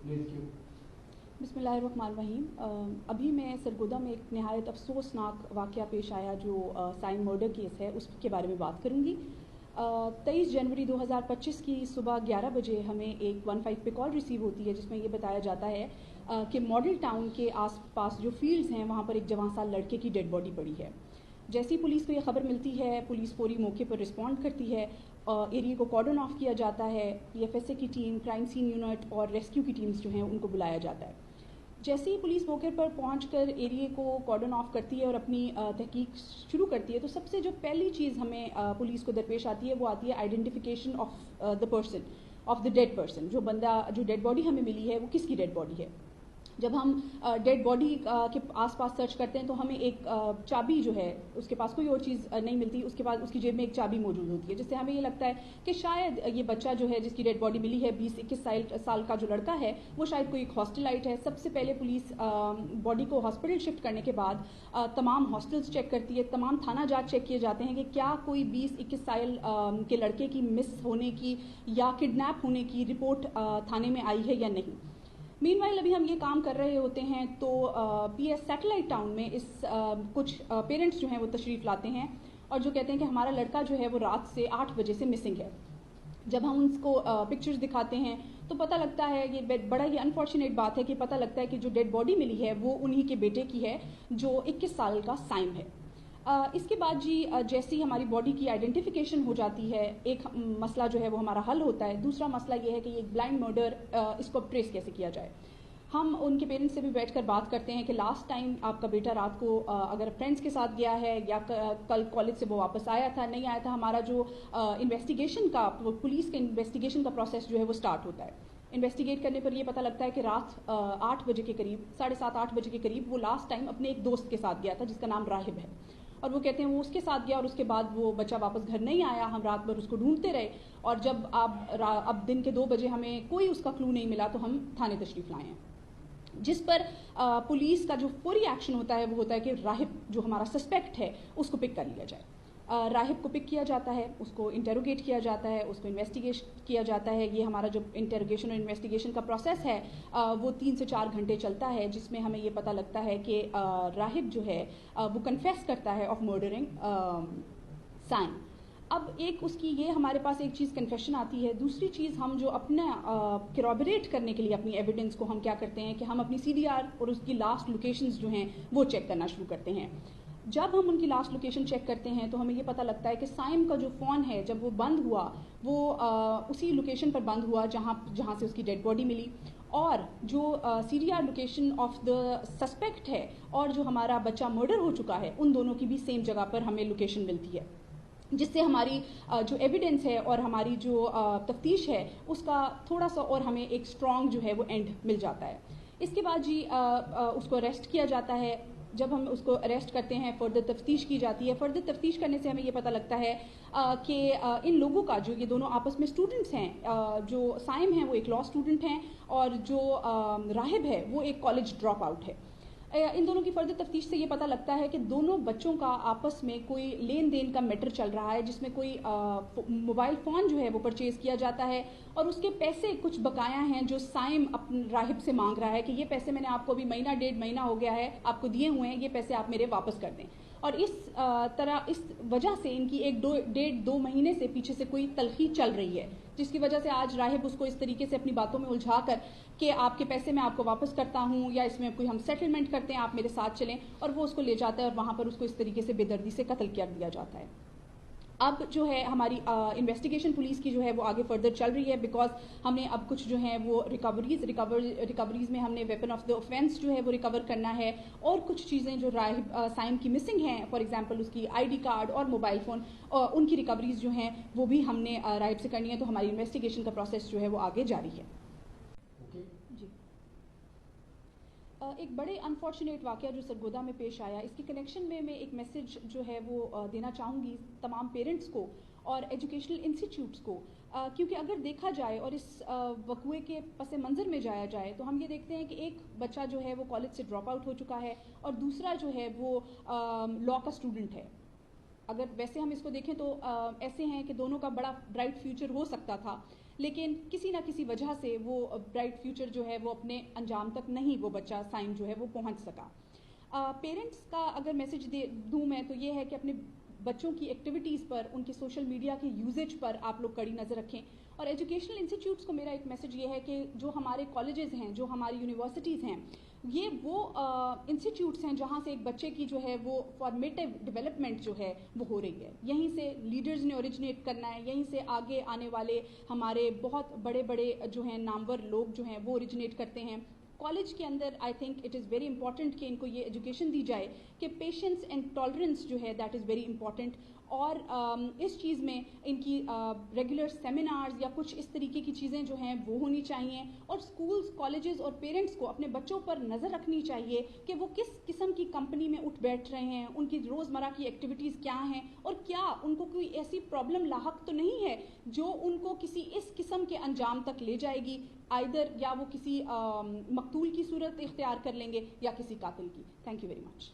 بسم اللہ الرحمن الرحیم. ابھی میں سرگودا میں ایک نہایت افسوسناک واقعہ پیش آیا جو سائم مرڈر کیس ہے، اس کے بارے میں بات کروں گی. 23 جنوری 2025 کی صبح 11 بجے ہمیں ایک 15 پہ کال ریسیو ہوتی ہے جس میں یہ بتایا جاتا ہے کہ ماڈل ٹاؤن کے آس پاس جو فیلڈز ہیں وہاں پر ایک جوان سال لڑکے کی ڈیڈ باڈی پڑی ہے. جیسی پولیس کو یہ خبر ملتی ہے، پولیس فوری موقع پر رسپونڈ کرتی ہے، ایریا کو کارڈن آف کیا جاتا ہے، پی ایف ایس اے کی ٹیم، کرائم سین یونٹ اور ریسکیو کی ٹیمز جو ہیں ان کو بلایا جاتا ہے. جیسے ہی پولیس موقع پر پہنچ کر ایریے کو کارڈن آف کرتی ہے اور اپنی تحقیق شروع کرتی ہے، تو سب سے جو پہلی چیز ہمیں پولیس کو درپیش آتی ہے وہ آتی ہے identification of the person, of the dead person. جو بندہ، جو ڈیڈ باڈی ہمیں ملی ہے وہ کس کی ڈیڈ باڈی ہے. جب ہم ڈیڈ باڈی کے آس پاس سرچ کرتے ہیں تو ہمیں ایک چابی جو ہے، اس کے پاس کوئی اور چیز نہیں ملتی، اس کے بعد اس کی جیب میں ایک چابی موجود ہوتی ہے، جس سے ہمیں یہ لگتا ہے کہ شاید یہ بچہ جو ہے جس کی ڈیڈ باڈی ملی ہے 20-21 سال کا جو لڑکا ہے، وہ شاید کوئی ایک ہاسٹلائٹ ہے. سب سے پہلے پولیس باڈی کو ہاسپٹل شفٹ کرنے کے بعد تمام ہاسٹلس چیک کرتی ہے، تمام تھانہ جات چیک کیے جاتے ہیں کہ کیا کوئی 20-21 سال کے لڑکے کی مس ہونے کی یا کڈنیپ ہونے کی رپورٹ تھانے میں آئی ہے یا نہیں. مین وائل ابھی ہم یہ کام کر رہے ہوتے ہیں تو پی ایس سیٹلائٹ ٹاؤن میں کچھ پیرنٹس جو ہیں وہ تشریف لاتے ہیں اور جو کہتے ہیں کہ ہمارا لڑکا جو ہے وہ رات سے 8 بجے سے مسنگ ہے. جب ہم ان کو پکچرز دکھاتے ہیں تو پتہ لگتا ہے، یہ بڑا ہی انفارچونیٹ بات ہے کہ پتہ لگتا ہے کہ جو ڈیڈ باڈی ملی ہے وہ انہی کے بیٹے کی ہے جو 21 سال کا سائم ہے. اس کے بعد جیسی ہماری باڈی کی آئیڈینٹیفیکیشن ہو جاتی ہے، ایک مسئلہ جو ہے وہ ہمارا حل ہوتا ہے. دوسرا مسئلہ یہ ہے کہ یہ ایک بلائنڈ مرڈر، اس کو ٹریس کیسے کیا جائے. ہم ان کے پیرنٹس سے بھی بیٹھ کر بات کرتے ہیں کہ لاسٹ ٹائم آپ کا بیٹا رات کو اگر فرینڈس کے ساتھ گیا ہے یا کل کالج سے وہ واپس آیا تھا نہیں آیا تھا. ہمارا جو انویسٹیگیشن کا، پولیس کے انویسٹیگیشن کا پروسیس جو ہے وہ سٹارٹ ہوتا ہے. انویسٹیگیٹ کرنے پر یہ پتہ لگتا ہے کہ رات 8 بجے کے قریب، 7:30-8 بجے کے قریب وہ لاسٹ ٹائم اپنے ایک دوست کے ساتھ گیا تھا جس کا نام راہب ہے، اور وہ کہتے ہیں وہ اس کے ساتھ گیا اور اس کے بعد وہ بچہ واپس گھر نہیں آیا. ہم رات بھر اس کو ڈھونڈتے رہے اور جب اب دن کے 2 بجے ہمیں کوئی اس کا کلو نہیں ملا تو ہم تھانے تشریف لائے ہیں، جس پر پولیس کا جو فوری ایکشن ہوتا ہے وہ ہوتا ہے کہ راہب جو ہمارا سسپیکٹ ہے اس کو پک کر لیا جائے. راہب کو پک کیا جاتا ہے، اس کو انٹروگیٹ کیا جاتا ہے، اس کو انویسٹیگیٹ کیا جاتا ہے. یہ ہمارا جو انٹروگیشن اور انویسٹیگیشن کا پروسیس ہے وہ 3 سے 4 گھنٹے چلتا ہے، جس میں ہمیں یہ پتہ لگتا ہے کہ راہب جو ہے وہ کنفیس کرتا ہے آف مرڈرنگ سائم. اب ایک اس کی یہ ہمارے پاس ایک چیز کنفیشن آتی ہے. دوسری چیز ہم جو اپنا کیروبریٹ کرنے کے لیے اپنی ایویڈنس کو ہم کیا کرتے ہیں کہ ہم اپنی سی ڈی آر اور اس کی لاسٹ لوکیشنز جو ہیں وہ چیک کرنا شروع کرتے ہیں. جب ہم ان کی لاسٹ لوکیشن چیک کرتے ہیں تو ہمیں یہ پتہ لگتا ہے کہ سائم کا جو فون ہے جب وہ بند ہوا وہ اسی لوکیشن پر بند ہوا جہاں سے اس کی ڈیڈ باڈی ملی، اور جو C D R location of the suspect ہے اور جو ہمارا بچہ مرڈر ہو چکا ہے ان دونوں کی بھی سیم جگہ پر ہمیں لوکیشن ملتی ہے، جس سے ہماری جو ایویڈنس ہے اور ہماری جو تفتیش ہے اس کا تھوڑا سا اور ہمیں ایک اسٹرانگ جو ہے وہ اینڈ مل جاتا ہے. اس کے بعد اس کو اریسٹ کیا جاتا ہے. جب ہم اس کو اریسٹ کرتے ہیں فردر تفتیش کی جاتی ہے. فردر تفتیش کرنے سے ہمیں یہ پتہ لگتا ہے کہ ان لوگوں کا جو یہ دونوں آپس میں اسٹوڈنٹس ہیں، جو سائم ہیں وہ ایک لاء اسٹوڈنٹ ہیں اور جو راہب ہے وہ ایک کالج ڈراپ آؤٹ ہے. ان دونوں کی فردر تفتیش سے یہ پتہ لگتا ہے کہ دونوں بچوں کا آپس میں کوئی لین دین کا میٹر چل رہا ہے، جس میں کوئی موبائل فون جو ہے وہ پرچیز کیا جاتا ہے اور اس کے پیسے کچھ بقایا ہیں جو سائم اپنے راہب سے مانگ رہا ہے کہ یہ پیسے میں نے آپ کو ابھی مہینہ 1.5 مہینہ ہو گیا ہے آپ کو دیے ہوئے ہیں، یہ پیسے آپ میرے واپس کر دیں. اور اس طرح اس وجہ سے ان کی 1-1.5-2 مہینے سے پیچھے سے کوئی تلخی چل رہی ہے، جس کی وجہ سے آج راہب اس کو اس طریقے سے اپنی باتوں میں الجھا کر کہ آپ کے پیسے میں آپ کو واپس کرتا ہوں یا اس میں کوئی ہم سیٹلمنٹ کرتے ہیں، آپ میرے ساتھ چلیں، اور وہ اس کو لے جاتا ہے اور وہاں پر اس کو اس طریقے سے بے دردی سے قتل کر دیا جاتا ہے. اب جو ہے ہماری انویسٹیگیشن پولیس کی جو ہے وہ آگے فردر چل رہی ہے، بیکاز ہم نے اب کچھ جو ہیں وہ ریکوریز میں ہم نے ویپن آف دا اوفینس جو ہے وہ ریکور کرنا ہے، اور کچھ چیزیں جو سائم کی مسنگ ہیں، فار ایگزامپل اس کی آئی ڈی کارڈ اور موبائل فون، ان کی ریکوریز جو ہیں وہ بھی ہم نے راہب سے کرنی ہے. تو ہماری انویسٹیگیشن کا پروسیس جو ہے وہ آگے جاری ہے. جی، ایک بڑے انفارچونیٹ واقعہ جو سرگودا میں پیش آیا، اس کی کنیکشن میں ایک میسج جو ہے وہ دینا چاہوں گی تمام پیرنٹس کو اور ایجوکیشنل انسٹیٹیوٹس کو، کیونکہ اگر دیکھا جائے اور اس وقوعے کے پس منظر میں جایا جائے تو ہم یہ دیکھتے ہیں کہ ایک بچہ جو ہے وہ کالج سے ڈراپ آؤٹ ہو چکا ہے اور دوسرا جو ہے وہ لاء کا اسٹوڈنٹ ہے. اگر ویسے ہم اس کو دیکھیں تو ایسے ہیں کہ دونوں کا بڑا برائٹ فیوچر ہو سکتا تھا، لیکن کسی نہ کسی وجہ سے وہ برائٹ فیوچر جو ہے وہ اپنے انجام تک نہیں وہ بچہ سائن جو ہے وہ پہنچ سکا. پیرنٹس کا اگر میسج دوں میں تو یہ ہے کہ اپنے بچوں کی ایکٹیویٹیز پر، ان کے سوشل میڈیا کے یوزیج پر آپ لوگ کڑی نظر رکھیں. اور ایجوکیشنل انسٹیٹیوٹس کو میرا ایک میسج یہ ہے کہ جو ہمارے کالجز ہیں، جو ہماری یونیورسٹیز ہیں، یہ وہ انسٹیٹیوٹس ہیں جہاں سے ایک بچے کی جو ہے وہ فارمیٹیو ڈیولپمنٹ جو ہے وہ ہو رہی ہے. یہیں سے لیڈرز نے اوریجنیٹ کرنا ہے، یہیں سے آگے آنے والے ہمارے بہت بڑے بڑے جو ہیں نامور لوگ جو ہیں وہ اوریجنیٹ کرتے ہیں. کالج کے اندر I think it is very important کہ ان کو یہ ایجوکیشن دی جائے کہ پیشنس اینڈ ٹالرنس جو ہے دیٹ از ویری امپورٹنٹ. اور اس چیز میں ان کی ریگولر سیمینارز یا کچھ اس طریقے کی چیزیں جو ہیں وہ ہونی چاہیے. اور اسکولز، کالجز اور پیرنٹس کو اپنے بچوں پر نظر رکھنی چاہیے کہ وہ کس قسم کی کمپنی میں اٹھ بیٹھ رہے ہیں، ان کی روزمرہ کی ایکٹیویٹیز کیا ہیں، اور کیا ان کو کوئی ایسی پرابلم لاحق تو نہیں ہے جو ان کو کسی اس قسم کے انجام تک لے جائے گی، آئدر یا وہ کسی مقتول کی صورت اختیار کر لیں گے یا کسی قاتل کی. Thank you very much.